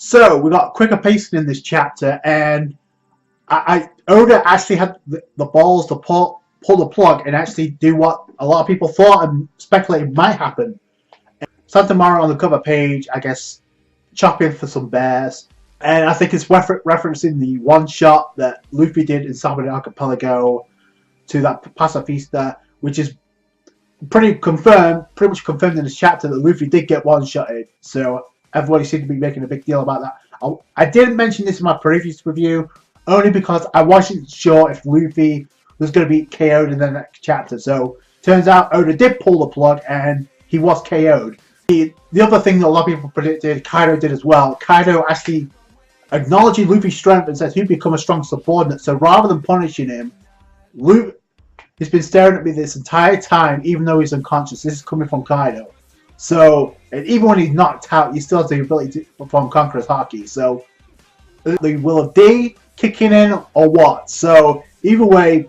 So we got quicker pacing in this chapter, and Oda actually had the balls to pull the plug and actually do what a lot of people thought and speculated might happen. Santa Mara on the cover page, I guess, chopping for some bears. And I think it's referencing the one shot that Luffy did in Sabaody Archipelago to that pacifista, which is pretty much confirmed in this chapter that Luffy did get one shotted. So everybody seemed to be making a big deal about that. I didn't mention this in my previous review, only because I wasn't sure if Luffy was going to be KO'd in the next chapter. So turns out Oda did pull the plug and he was KO'd. The other thing that a lot of people predicted, Kaido did as well. Kaido actually acknowledging Luffy's strength and says he'd become a strong subordinate. So rather than punishing him, he's been staring at me this entire time, even though he's unconscious. This is coming from Kaido. So, and even when he's knocked out, he still has the ability to perform Conqueror's Haki. So, the Will of D kicking in or what? So, either way,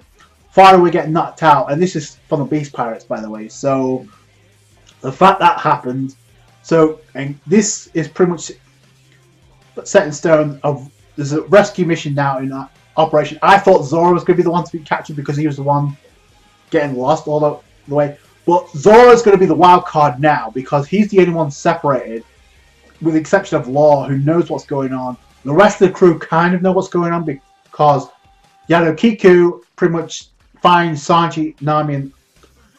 Fire will get knocked out. And this is from the Beast Pirates, by the way. So, the fact that happened. So, and this is pretty much set in stone. There's a rescue mission now in operation. I thought Zoro was going to be the one to be captured because he was the one getting lost all the way. But Zoro's going to be the wild card now because he's the only one separated, with the exception of Law, who knows what's going on. The rest of the crew kind of know what's going on because Yano Kiku pretty much finds Sanji, Nami, and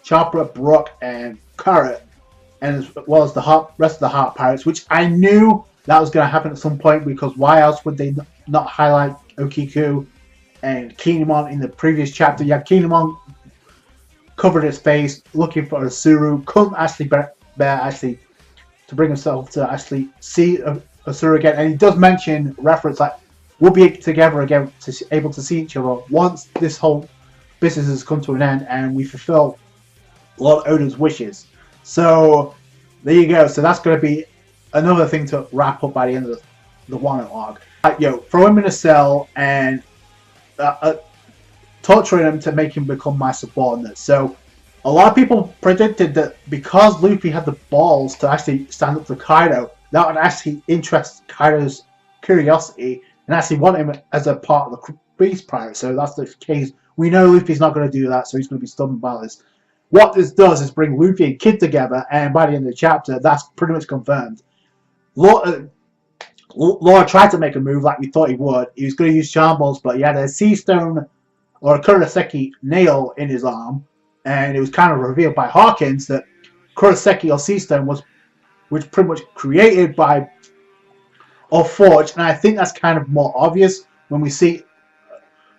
Chopra, Brook, and Carrot, and as well as the rest of the Heart Pirates, which I knew that was going to happen at some point because why else would they not highlight Okiku and Kinemon in the previous chapter? You had Kinemon covered his face looking for Asuru, couldn't actually bear actually to bring himself to actually see Asuru again, and he does mention reference like we'll be together again able to see each other once this whole business has come to an end and we fulfill a lot of Oda's wishes. So there you go. So that's going to be another thing to wrap up by the end of the Wano arc. Throw him in a cell and torturing him to make him become my subordinate. So a lot of people predicted that because Luffy had the balls to actually stand up to Kaido, that would actually interest Kaido's curiosity and actually want him as a part of the Beast Pirate. So that's the case. We know Luffy's not going to do that, so he's going to be stubborn about this. What this does is bring Luffy and Kid together, and by the end of the chapter, that's pretty much confirmed. Law tried to make a move like we thought he would. He was going to use Shambles, but he had a Sea Stone or a Kuroseki nail in his arm, and it was kind of revealed by Hawkins that Kuroseki or Sea Stone was pretty much created by or forged, and I think that's kind of more obvious when we see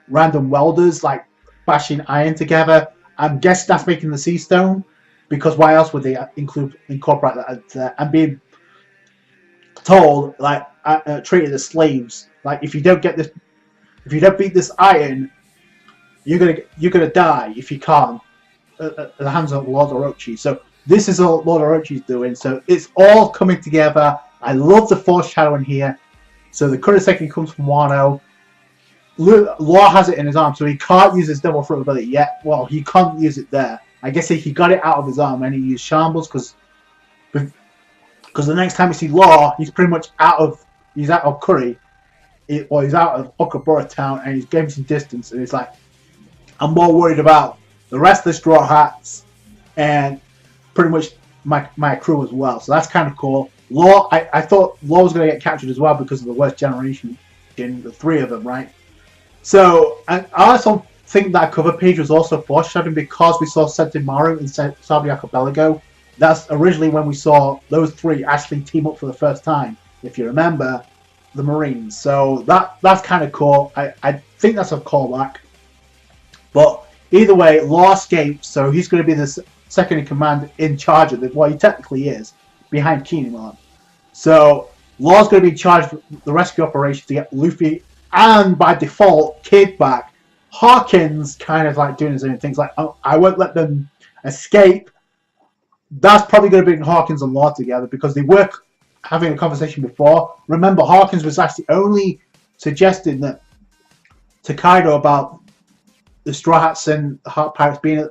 random welders like bashing iron together. I'm guessing that's making the Sea Stone, because why else would they incorporate that? And being told like treated as slaves, like if you don't get this, if you don't beat this iron, you're gonna die if you can't at the hands of Lord Orochi. So this is all Lord Orochi's doing. So it's all coming together. I love the foreshadowing here. So the Kuroseki comes from Wano. Law has it in his arm, so he can't use his double throat ability yet. Well, he can't use it there. I guess he got it out of his arm and he used Shambles because the next time we see Law, he's pretty much out of Curry, or he's out of Okabura town, and he's gaining some distance. And it's like, I'm more worried about the rest of the Straw Hats and pretty much my crew as well. So that's kind of cool. Law, I thought Law was going to get captured as well because of the worst generation in the three of them, right? So, and I also think that cover page was also foreshadowing because we saw Sentomaru in Sabaody Archipelago. That's originally when we saw those three actually team up for the first time, if you remember, the Marines. So that's kind of cool. I think that's a callback. But either way, Law escapes, so he's going to be the second in command in charge of it. Well, he technically is, behind Kinemon. So Law's going to be charged with the rescue operation to get Luffy and by default Kid back. Hawkins kind of like doing his own things, like, oh, I won't let them escape. That's probably going to bring Hawkins and Law together because they were having a conversation before. Remember, Hawkins was actually only suggesting that to Kaido about the Straw Hats and the Heart Pirates being at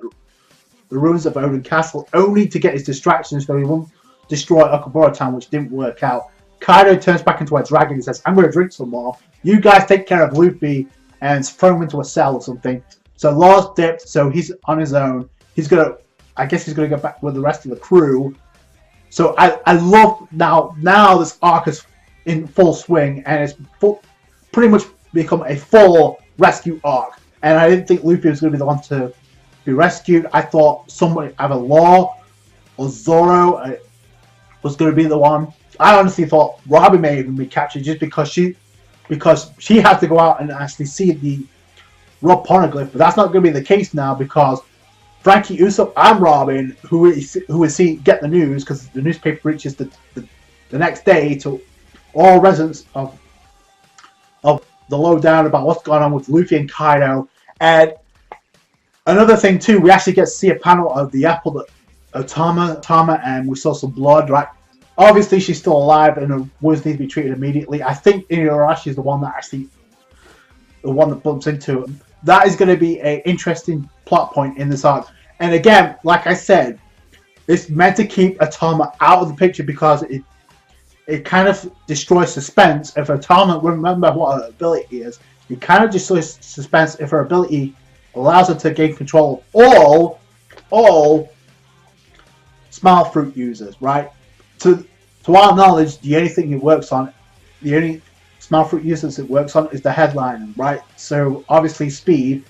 the ruins of Odin Castle, only to get his distractions so he won't destroy Okabura Town, which didn't work out. Kaido turns back into a dragon and says, I'm going to drink some more. You guys take care of Luffy and throw him into a cell or something. So Law's dipped, so he's on his own. I guess he's going to go back with the rest of the crew. So I love now this arc is in full swing and it's pretty much become a full rescue arc. And I didn't think Luffy was going to be the one to be rescued. I thought somebody, either Law or Zoro, was going to be the one. I honestly thought Robin may even be captured just because she has to go out and actually see the Rob Poneglyph. But that's not going to be the case now because Frankie, Usopp, and Robin, who is seeing get the news because the newspaper reaches the next day to all residents of the lowdown about what's going on with Luffy and Kaido. And another thing too, we actually get to see a panel of the apple that Otama, and we saw some blood, right? Obviously she's still alive and her wounds need to be treated immediately. I think Inuyasha is the one that bumps into him. That is going to be an interesting plot point in this arc. And again, like I said, it's meant to keep Otama out of the picture because it kind of destroys suspense. If Otama, remember what her ability is, it kind of destroys suspense if her ability allows her to gain control of all smile fruit users, right? To our knowledge, the only thing it works on, the only smile fruit users it works on is the headline, right? So obviously Speed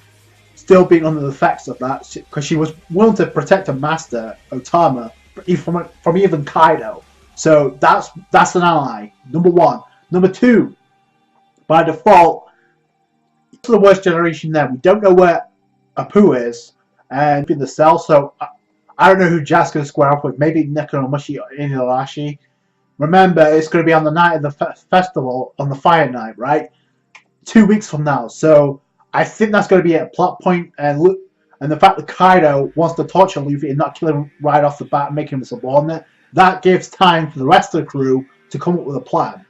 still being under the effects of that because she was willing to protect her master Otama from even Kaido. So that's an ally, number one. Number two, by default, it's the worst generation there. We don't know where Apu is and in the cell, so I don't know who Jack's going to square up with. Maybe Nekomamushi or Inuyasha. Remember, it's going to be on the night of the festival, on the fire night, right? 2 weeks from now. So I think that's going to be a plot point. And the fact that Kaido wants to torture Luffy and not kill him right off the bat and make him a subordinate, that gives time for the rest of the crew to come up with a plan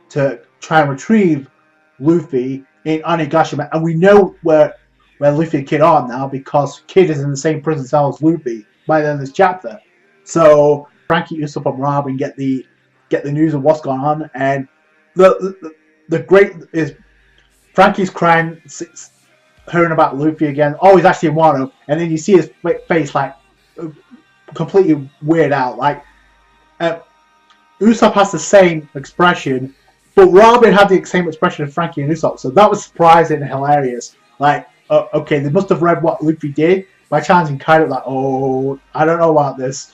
to try and retrieve Luffy in Onigashima. And we know where Luffy and Kid are now because Kid is in the same prison cell as Luffy by the end of this chapter. So Frankie, Usopp, and Robin get the news of what's going on, and the great is Frankie's crying, hearing about Luffy again. Oh, he's actually in Wano, and then you see his face like completely weird out. Like Usopp has the same expression, but Robin had the same expression as Frankie and Usopp, so that was surprising and hilarious. Like, okay, they must have read what Luffy did by challenging Kaido. Like, oh, I don't know about this.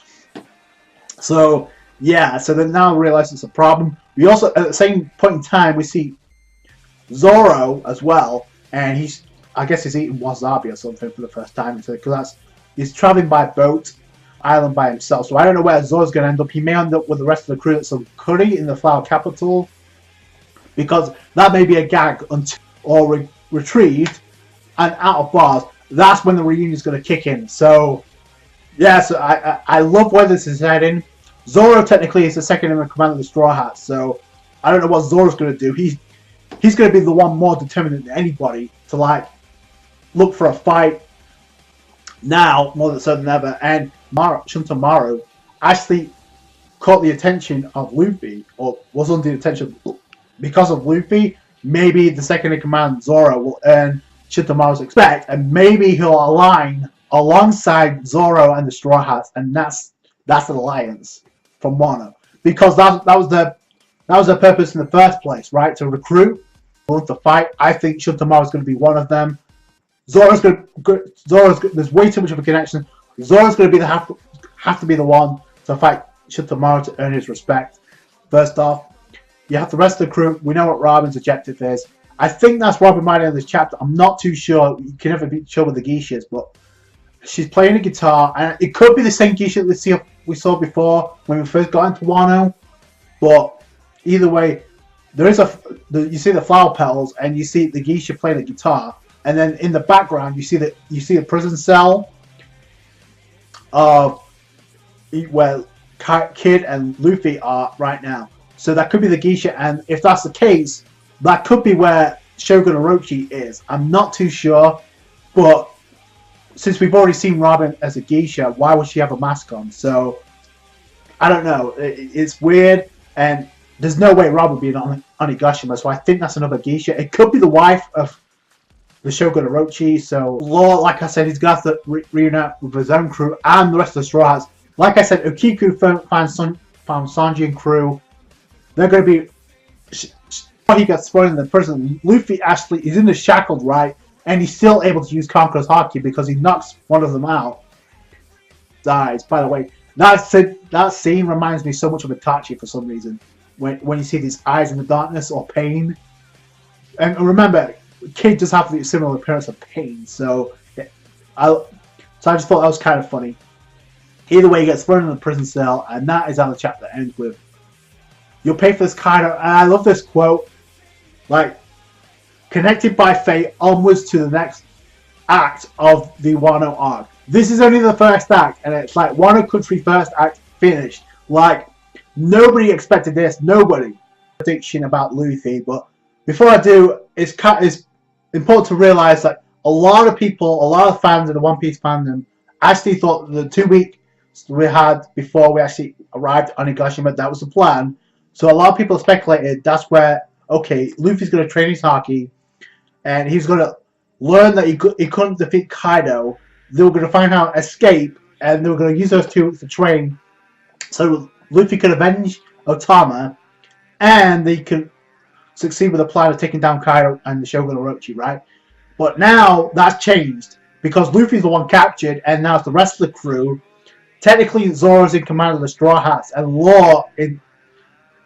So yeah, so they now realize it's a problem. We also, at the same point in time, we see Zoro as well, and I guess he's eating wasabi or something for the first time because he's traveling by boat, island by himself. So I don't know where Zoro's going to end up. He may end up with the rest of the crew at some curry in the Flower Capital, because that may be a gag or retrieved and out of bars. That's when the reunion is going to kick in. So yeah, so I love where this is heading. Zoro technically is the second in command of the Straw Hats, so I don't know what Zoro's going to do. He's going to be the one more determined than anybody to like look for a fight now more so than ever. And Shuntomaru actually caught the attention of Luffy, or was under the attention because of Luffy. Maybe the second in command Zoro will earn Shuntomaru's respect, and maybe he'll align alongside Zoro and the Straw Hats, and that's an alliance from Wano, because that was their purpose in the first place, right? To recruit, to fight. I think Shuntomaru is going to be one of them. There's way too much of a connection. Zoro's going to have to be the one to fight Shuntomaru to earn his respect. First off, you have the rest of the crew. We know what Robin's objective is. I think that's Robin might end this chapter. I'm not too sure. You can never be sure with the geishas, but she's playing a guitar, and it could be the same geisha we saw before when we first got into Wano. But either way, there is you see the flower petals, and you see the geisha playing the guitar, and then in the background you see the prison cell of where Kid and Luffy are right now. So that could be the geisha, and if that's the case, that could be where Shogun Orochi is. I'm not too sure, but since we've already seen Robin as a geisha, why would she have a mask on? So I don't know. It's weird. And there's no way Rob would be an Onigashima, so I think that's another geisha. It could be the wife of the Shogun Orochi. So Law, like I said, he's got to reunite with his own crew and the rest of the Straw Hats. Like I said, Okiku found Sanji and crew. They're going to be... He gets thrown in the prison. Luffy actually is in the shackled, right? And he's still able to use Conqueror's Haki because he knocks one of them out. Dies. By the way, that scene reminds me so much of Itachi for some reason. When you see these eyes in the darkness or pain. And remember, Kid does have the similar appearance of pain. So I just thought that was kind of funny. Either way, he gets thrown in the prison cell, and that is how the chapter ends with. You'll pay for this Kaido. And I love this quote. Like, connected by fate onwards to the next act of the Wano arc. This is only the first act, and it's like Wano Country first act finished. Like, nobody expected this. Nobody. Prediction about Luffy, but before I do, it's important to realize that a lot of people, a lot of fans of the One Piece fandom actually thought the 2 weeks we had before we actually arrived on Onigashima, that was the plan. So a lot of people speculated that's where, okay, Luffy's going to train his Haki, and he's going to learn that he couldn't defeat Kaido. They were going to find out escape, and they were going to use those 2 weeks to train so Luffy could avenge Otama, and they could succeed with the plan of taking down Kaido and the Shogun Orochi, right? But now that's changed because Luffy's the one captured, and now it's the rest of the crew. Technically, Zoro's in command of the Straw Hats, and Law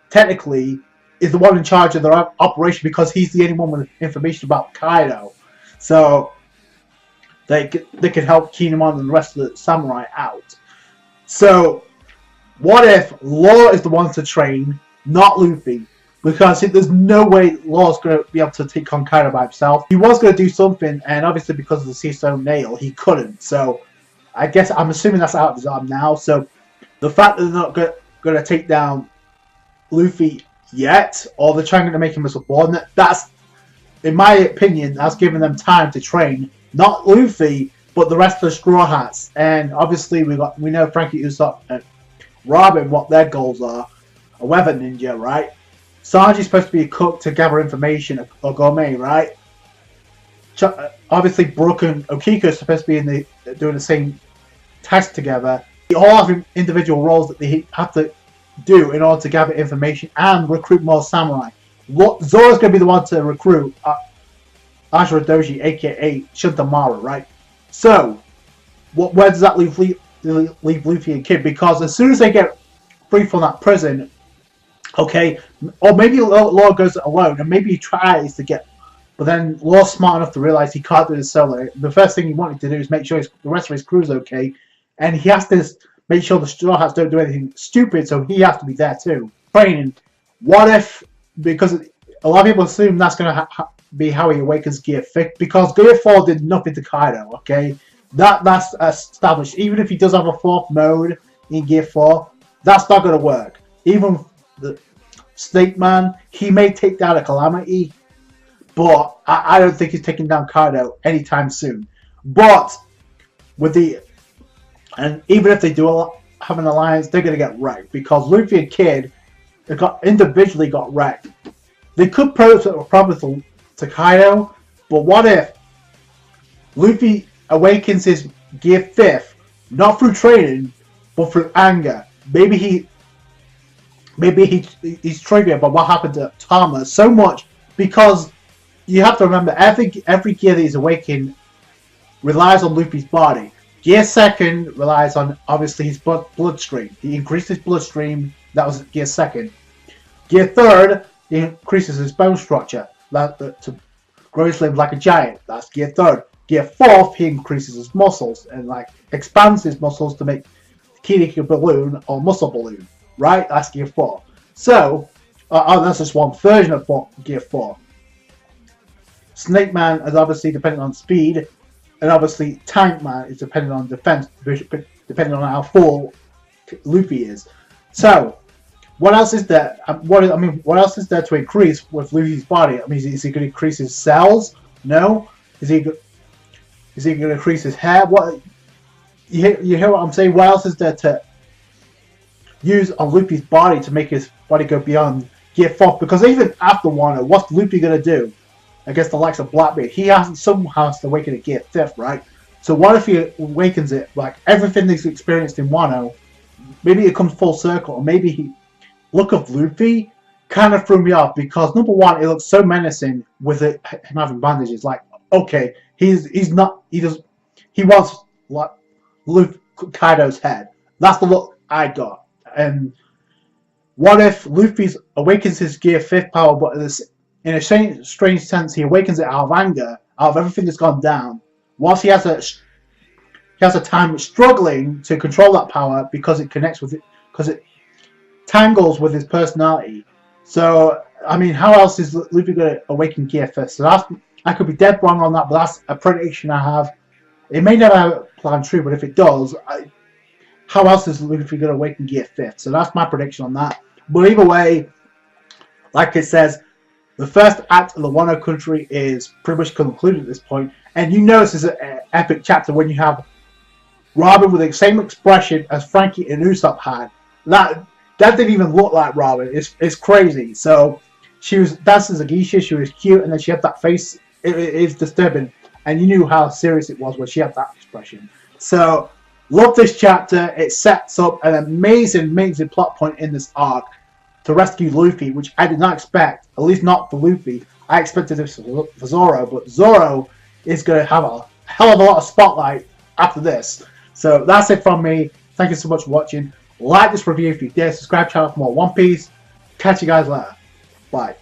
technically is the one in charge of their operation because he's the only one with information about Kaido. So they can help Kinemon and the rest of the samurai out. So what if Law is the one to train, not Luffy? Because there's no way Law's going to be able to take on Kaido by himself. He was going to do something, and obviously because of the Seastone Nail, he couldn't. So I guess I'm assuming that's out of his arm now. So the fact that they're not going to take down Luffy yet, or they're trying to make him a subordinate, that's, in my opinion, that's giving them time to train. Not Luffy, but the rest of the Straw Hats. And obviously we know Frankie Usopp and Robin, what their goals are. A weather ninja, right? Sanji's supposed to be a cook to gather information, or gourmet, right? Obviously Brook and Okiku are supposed to be doing the same task together. They all have individual roles that they have to do in order to gather information and recruit more samurai. Zoro's going to be the one to recruit Ashura Doji, aka Shintamaru, right? So, where does that leave Luffy and Kid? Because as soon as they get free from that prison, okay, or maybe Law goes alone, and maybe he tries to get, but then Law's smart enough to realize he can't do this solo. The first thing he wanted to do is make sure the rest of his crew's okay, and he has to make sure the Straw Hats don't do anything stupid, so he has to be there too. Training. What if, because a lot of people assume that's going to be how he awakens Gear 5, because Gear 4 did nothing to Kaido, okay? That's established. Even if he does have a 4th mode in Gear 4, that's not going to work. Even the Snake Man, he may take down a Calamity, but I don't think he's taking down Kaido anytime soon. But and even if they do have an alliance, they're going to get wrecked because Luffy and Kid individually got wrecked. They could pose a problem to Kaido, but what if Luffy awakens his Gear 5th, not through training, but through anger? Maybe he's triggered by what happened to Tama so much, because you have to remember every gear that he's awakened relies on Luffy's body. Gear 2nd relies on obviously his bloodstream. He increased his bloodstream. That was Gear 2nd. Gear 3rd, he increases his bone structure to grow his limbs like a giant. That's Gear 3rd. Gear 4th, he increases his muscles and expands his muscles to make Kinetic Balloon or Muscle Balloon. Right? That's Gear 4. So, that's just one version of Gear 4. Snake Man is obviously dependent on speed, and obviously Tank Man is dependent on defense, depending on how full Luffy is. So, what else is there? What else is there to increase with Luffy's body? I mean, is he going to increase his cells? No. Is he going to increase his hair? What? You hear what I'm saying? What else is there to use on Luffy's body to make his body go beyond Gear 4. Because even after Wano, what's Luffy gonna do against the likes of Blackbeard? He somehow has to awaken at Gear 5th, right? So what if he awakens it, like everything he's experienced in Wano, maybe it comes full circle, or maybe look of Luffy kind of threw me off, because number one, it looks so menacing with him having bandages. Like, okay, he wants like Luffy, Kaido's head. That's the look I got. And what if Luffy awakens his Gear 5th power, but in a strange sense, he awakens it out of anger, out of everything that's gone down, whilst he has a time struggling to control that power because it connects with it, because it tangles with his personality. So, I mean, how else is Luffy going to awaken Gear 5th? So I could be dead wrong on that, but that's a prediction I have. It may never plan true, but if it does, how else is Luffy going to awaken Gear 5th? So that's my prediction on that. But either way, like it says, the first act of the Wano country is pretty much concluded at this point. And you know this is an epic chapter when you have Robin with the same expression as Frankie and Usopp had. That didn't even look like Robin. It's crazy. So she was dancing as a geisha. She was cute, and then she had that face. It's disturbing, and you knew how serious it was when she had that expression. So love this chapter. It sets up an amazing plot point in this arc to rescue Luffy, which I did not expect. At least not for Luffy. I expected this for Zoro, but Zoro is going to have a hell of a lot of spotlight after this. So that's it from me. Thank you so much for watching. Like this review if you dare. Subscribe to the channel for more One Piece. Catch you guys later. Bye.